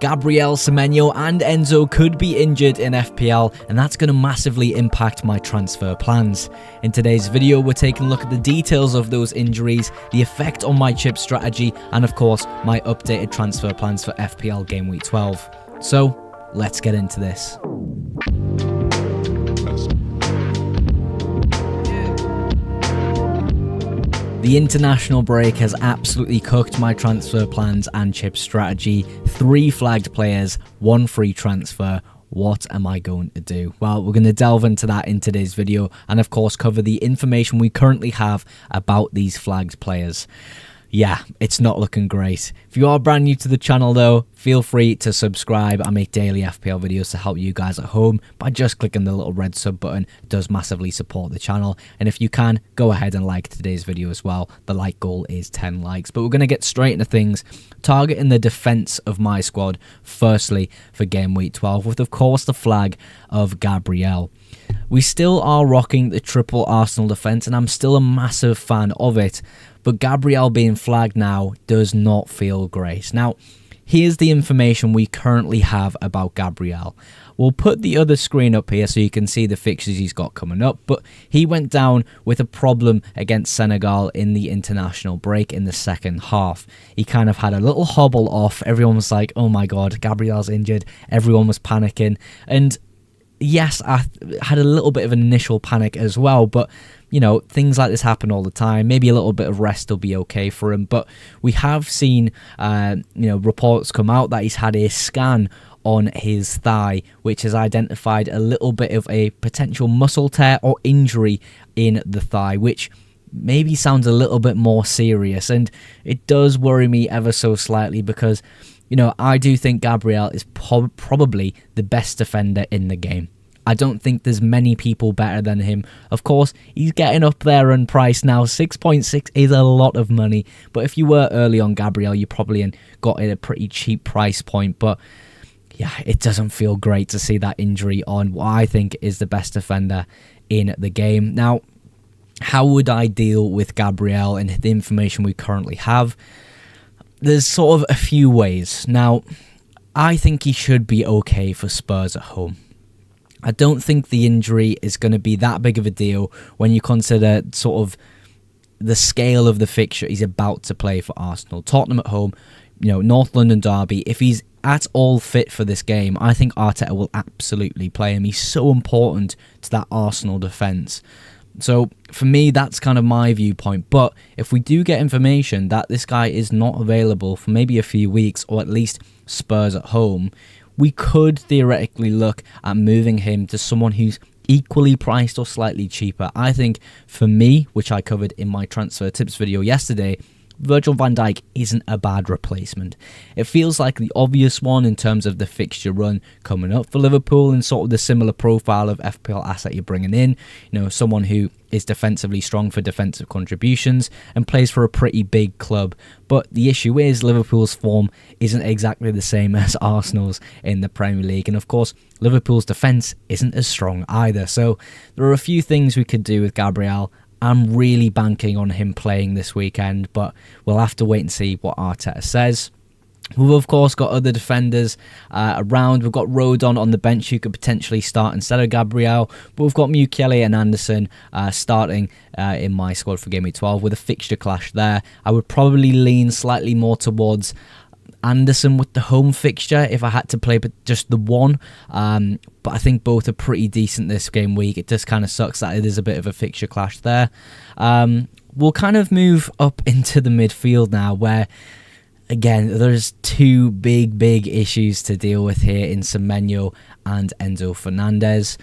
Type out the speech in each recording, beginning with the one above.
GABRIEL, Semenyo and ENZO could be injured in FPL, and that's going to massively impact my transfer plans. In today's video, we're taking a look at the details of those injuries, the effect on my chip strategy, and of course, my updated transfer plans for FPL Game Week 12. So, let's get into this. The international break has absolutely cooked my transfer plans and chip strategy. 3 flagged players, 1 free transfer. What am I going to do? Well, we're going to delve into that in today's video and of course cover the information we currently have about these flagged players. Yeah, it's not looking great. If you are brand new to the channel though, feel free to subscribe. I make daily FPL videos to help you guys at home by just clicking the little red sub button. It does massively support the channel. And if you can, go ahead and like today's video as well. The like goal is 10 likes. But we're going to get straight into things, targeting the defense of my squad, firstly for Game Week 12, with of course the flag of GABRIEL. We still are rocking the triple Arsenal defense, and I'm still a massive fan of it. But GABRIEL being flagged now does not feel great. Now, here's the information we currently have about GABRIEL. We'll put the other screen up here so you can see the fixtures he's got coming up. But he went down with a problem against Senegal in the international break in the second half. He kind of had a little hobble off. Everyone was like, oh my god, GABRIEL's injured. Everyone was panicking. And yes, I had a little bit of an initial panic as well, but you know, things like this happen all the time. Maybe a little bit of rest will be okay for him, but we have seen, reports come out that he's had a scan on his thigh, which has identified a little bit of a potential muscle tear or injury in the thigh, which maybe sounds a little bit more serious, and it does worry me ever so slightly because, you know, I do think GABRIEL is probably the best defender in the game. I don't think there's many people better than him. Of course, he's getting up there in price now. 6.6 is a lot of money. But if you were early on GABRIEL, you probably got it at a pretty cheap price point. But yeah, it doesn't feel great to see that injury on what I think is the best defender in the game. Now, how would I deal with GABRIEL and the information we currently have? There's sort of a few ways. Now, I think he should be okay for Spurs at home. I don't think the injury is going to be that big of a deal when you consider sort of the scale of the fixture he's about to play for Arsenal. Tottenham at home, you know, North London derby. If he's at all fit for this game, I think Arteta will absolutely play him. He's so important to that Arsenal defence. So for me, that's kind of my viewpoint. But if we do get information that this guy is not available for maybe a few weeks, or at least Spurs at home, we could theoretically look at moving him to someone who's equally priced or slightly cheaper. I think for me, which I covered in my transfer tips video yesterday, Virgil van Dijk isn't a bad replacement. It feels like the obvious one in terms of the fixture run coming up for Liverpool and sort of the similar profile of FPL asset you're bringing in. You know, someone who is defensively strong for defensive contributions and plays for a pretty big club. But the issue is Liverpool's form isn't exactly the same as Arsenal's in the Premier League. And of course, Liverpool's defence isn't as strong either. So there are a few things we could do with GABRIEL. I'm really banking on him playing this weekend, but we'll have to wait and see what Arteta says. We've of course got other defenders around. We've got Rodon on the bench who could potentially start instead of GABRIEL, but we've got Mukiele and Anderson starting in my squad for Game Week 12 with a fixture clash there. I would probably lean slightly more towards Anderson with the home fixture if I had to play just the one, but I think both are pretty decent this game week. It just kind of sucks that it is a bit of a fixture clash there. We'll kind of move up into the midfield now, where again there's 2 big issues to deal with here in Semenyo and Enzo Fernandez.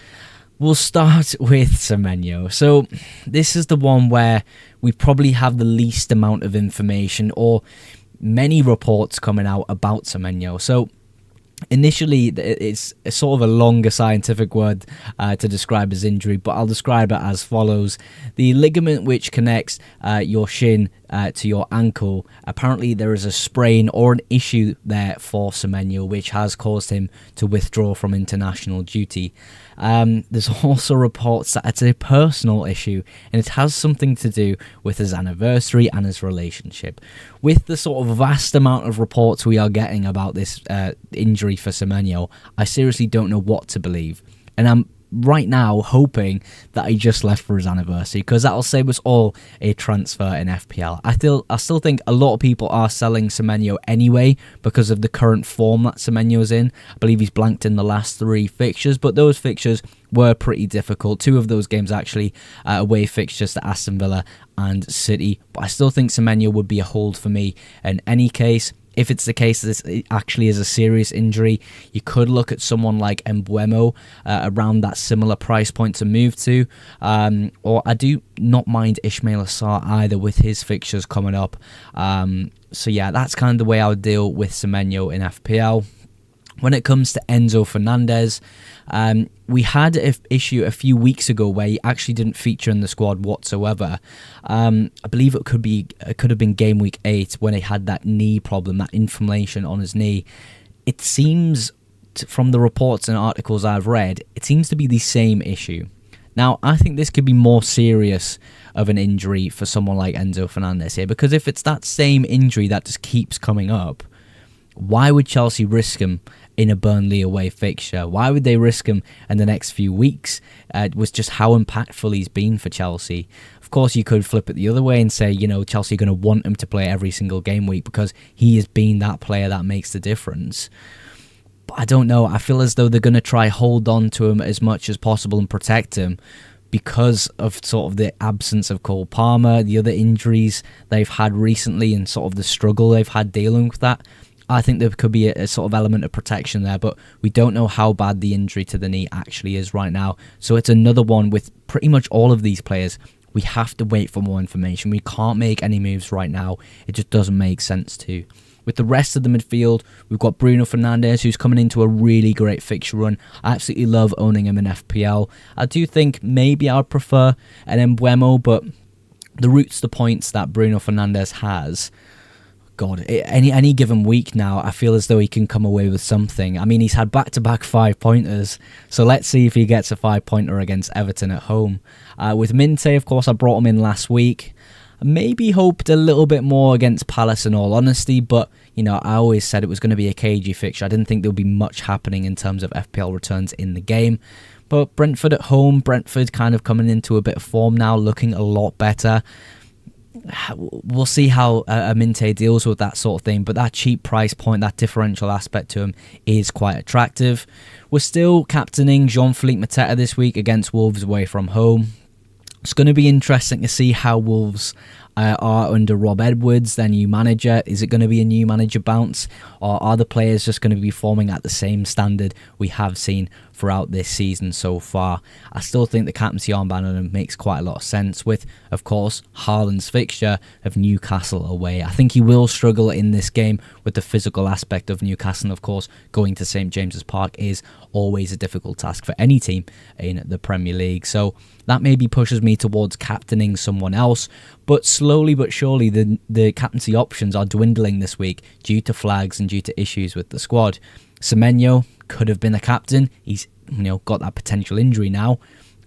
We'll start with Semenyo. So this is the one where we probably have the least amount of information, or many reports coming out about Semenyo. So initially, it's a sort of a longer scientific word to describe his injury, but I'll describe it as follows. The ligament which connects your shin to your ankle. Apparently there is a sprain or an issue there for Semenyo, which has caused him to withdraw from international duty. There's also reports that it's a personal issue, and it has something to do with his anniversary and his relationship. With the sort of vast amount of reports we are getting about this injury for Semenyo, I seriously don't know what to believe. And I'm right now hoping that he just left for his anniversary, because that'll save us all a transfer in FPL. I still think a lot of people are selling Semenyo anyway because of the current form that Semenyo's in. I believe he's blanked in the last 3 fixtures, but those fixtures were pretty difficult. 2 of those games actually away fixtures to Aston Villa and City. But I still think Semenyo would be a hold for me in any case. If it's the case that it actually is a serious injury, you could look at someone like Mbeumo around that similar price point to move to. Or I do not mind Ismail Assar either with his fixtures coming up. So yeah, that's kind of the way I would deal with Semenyo in FPL. When it comes to Enzo Fernandez, we had an issue a few weeks ago where he actually didn't feature in the squad whatsoever. I believe it could have been game week 8 when he had that knee problem, that inflammation on his knee. It seems, from the reports and articles I've read, it seems to be the same issue. Now, I think this could be more serious of an injury for someone like Enzo Fernandez here, because if it's that same injury that just keeps coming up, why would Chelsea risk him in a Burnley away fixture? Why would they risk him in the next few weeks? It was just how impactful he's been for Chelsea. Of course, you could flip it the other way and say, Chelsea are going to want him to play every single game week because he has been that player that makes the difference. But I don't know. I feel as though they're going to try hold on to him as much as possible and protect him because of sort of the absence of Cole Palmer, the other injuries they've had recently, and sort of the struggle they've had dealing with that. I think there could be a sort of element of protection there, but we don't know how bad the injury to the knee actually is right now. So it's another one with pretty much all of these players. We have to wait for more information. We can't make any moves right now. It just doesn't make sense to. With the rest of the midfield, we've got Bruno Fernandes, who's coming into a really great fixture run. I absolutely love owning him in FPL. I do think maybe I would prefer an Mbeumo, but the routes to points that Bruno Fernandes has, God, any given week now, I feel as though he can come away with something. I mean, he's had back-to-back 5-pointers, so let's see if he gets a 5-pointer against Everton at home. With Minte, of course, I brought him in last week. Maybe hoped a little bit more against Palace in all honesty, but, I always said it was going to be a cagey fixture. I didn't think there would be much happening in terms of FPL returns in the game. But Brentford at home, Brentford kind of coming into a bit of form now, looking a lot better. We'll see how Minte deals with that sort of thing, but that cheap price point, that differential aspect to him is quite attractive. We're still captaining Jean-Philippe Mateta this week against Wolves away from home. It's going to be interesting to see how Wolves are under Rob Edwards, their new manager. Is it going to be a new manager bounce, or are the players just going to be performing at the same standard we have seen throughout this season so far? I still think the captaincy armband on him makes quite a lot of sense with, of course, Haaland's fixture of Newcastle away. I think he will struggle in this game with the physical aspect of Newcastle. And of course, going to St James's Park is always a difficult task for any team in the Premier League. So that maybe pushes me towards captaining someone else. But slowly but surely, the captaincy options are dwindling this week due to flags and due to issues with the squad. Semenyo could have been the captain. He's got that potential injury now.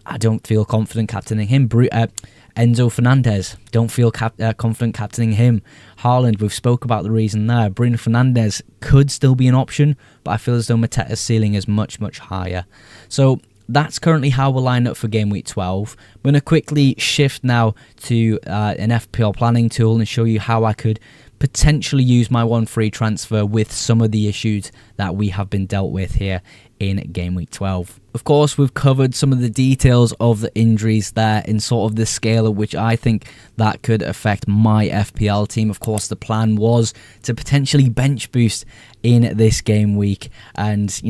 I don't feel confident captaining him. Enzo Fernandez, don't feel confident captaining him. Haaland, we've spoke about the reason there. Bruno Fernandes could still be an option, but I feel as though Mateta's ceiling is much, much higher. So that's currently how we'll line up for game week 12. I'm going to quickly shift now to an FPL planning tool and show you how I could potentially use my one free transfer with some of the issues that we have been dealt with here in game week 12. Of course, we've covered some of the details of the injuries there in sort of the scale at which I think that could affect my FPL team. Of course, the plan was to potentially bench boost in this game week and,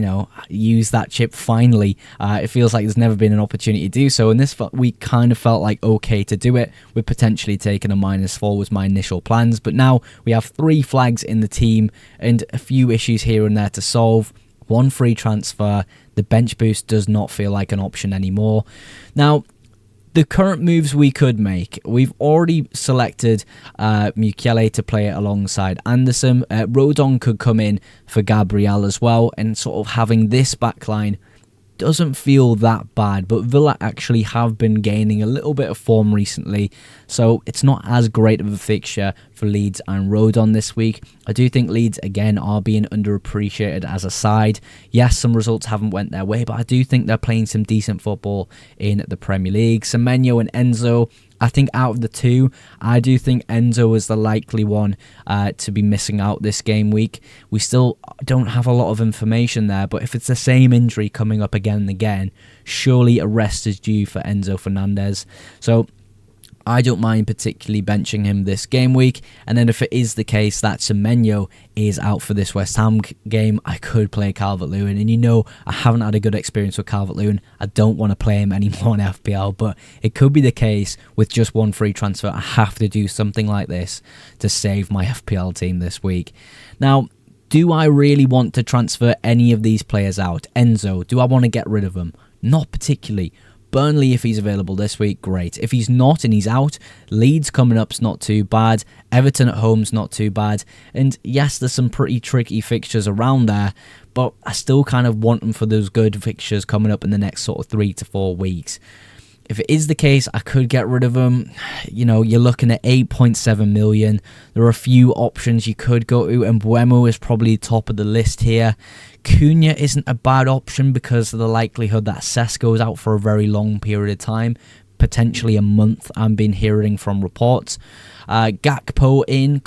use that chip finally. It feels like there's never been an opportunity to do so, and this week kind of felt like okay to do it, with potentially taking a -4 was my initial plans. But now we have 3 flags in the team and a few issues here and there to solve. One free transfer. The bench boost does not feel like an option anymore. Now, The current moves we could make, we've already selected Mukiele to play it alongside Anderson. Rodon could come in for Gabriel as well, and sort of having this backline doesn't feel that bad, but Villa actually have been gaining a little bit of form recently, so it's not as great of a fixture for Leeds and Rodon this week. I do think Leeds, again, are being underappreciated as a side. Yes, some results haven't went their way, but I do think they're playing some decent football in the Premier League. Semenyo and Enzo, I think out of the two, I do think Enzo is the likely one to be missing out this game week. We still don't have a lot of information there, but if it's the same injury coming up again and again, surely a rest is due for Enzo Fernandez. So I don't mind particularly benching him this game week. And then if it is the case that Semenyo is out for this West Ham game, I could play Calvert-Lewin. And you know, I haven't had a good experience with Calvert-Lewin. I don't want to play him anymore in FPL, but it could be the case with just one free transfer. I have to do something like this to save my FPL team this week. Now, do I really want to transfer any of these players out? Enzo, do I want to get rid of him? Not particularly. Burnley, if he's available this week, great. If he's not and he's out, Leeds coming up's not too bad. Everton at home's not too bad. And yes, there's some pretty tricky fixtures around there, but I still kind of want them for those good fixtures coming up in the next sort of 3 to 4 weeks. If it is the case, I could get rid of him. You know, you're looking at 8.7 million. There are a few options you could go to, and Mbeumo is probably top of the list here. Cunha isn't a bad option because of the likelihood that Sesko is out for a very long period of time, potentially a month. I've been hearing from reports. Gakpo in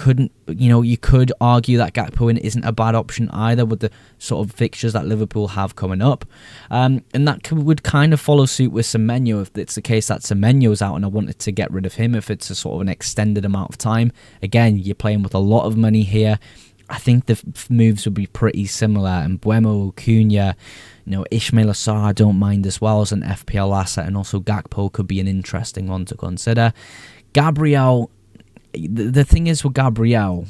you could argue that Gakpo in isn't a bad option either with the sort of fixtures that Liverpool have coming up. And that would kind of follow suit with Semenyo if it's the case that Semenyo's out and I wanted to get rid of him if it's a sort of an extended amount of time. Again, you're playing with a lot of money here. I think the moves would be pretty similar. And Mbeumo, Cunha, Ismail Assar I don't mind as well as an FPL asset, and also Gakpo could be an interesting one to consider. Gabriel, the thing is with Gabriel,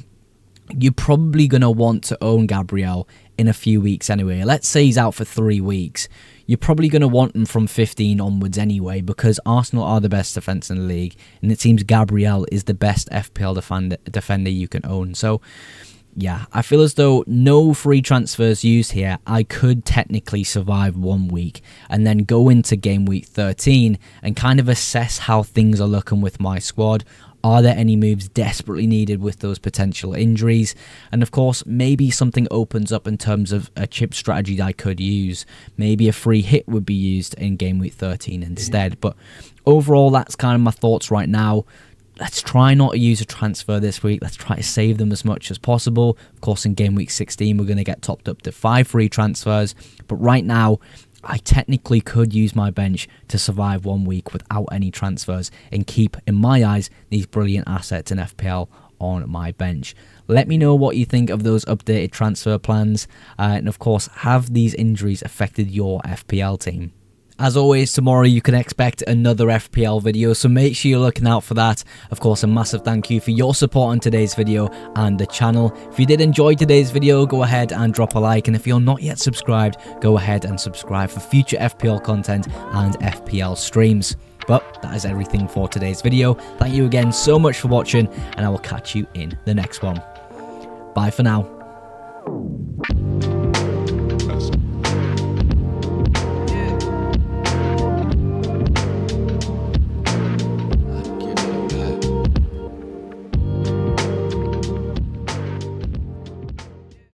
you're probably going to want to own Gabriel in a few weeks anyway. Let's say he's out for 3 weeks. You're probably going to want him from 15 onwards anyway, because Arsenal are the best defence in the league, and it seems Gabriel is the best FPL defender you can own. So yeah, I feel as though no free transfers used here, I could technically survive 1 week and then go into game week 13 and kind of assess how things are looking with my squad. Are there any moves desperately needed with those potential injuries? And of course, maybe something opens up in terms of a chip strategy that I could use. Maybe a free hit would be used in game week 13 instead. But overall, that's kind of my thoughts right now. Let's try not to use a transfer this week. Let's try to save them as much as possible. Of course, in game week 16, we're going to get topped up to 5 free transfers. But right now, I technically could use my bench to survive 1 week without any transfers and keep, in my eyes, these brilliant assets in FPL on my bench. Let me know what you think of those updated transfer plans. And of course, have these injuries affected your FPL team? As always, tomorrow you can expect another FPL video, so make sure you're looking out for that. Of course, a massive thank you for your support on today's video and the channel. If you did enjoy today's video, go ahead and drop a like, and if you're not yet subscribed, go ahead and subscribe for future FPL content and FPL streams. But that is everything for today's video. Thank you again so much for watching, and I will catch you in the next one. Bye for now.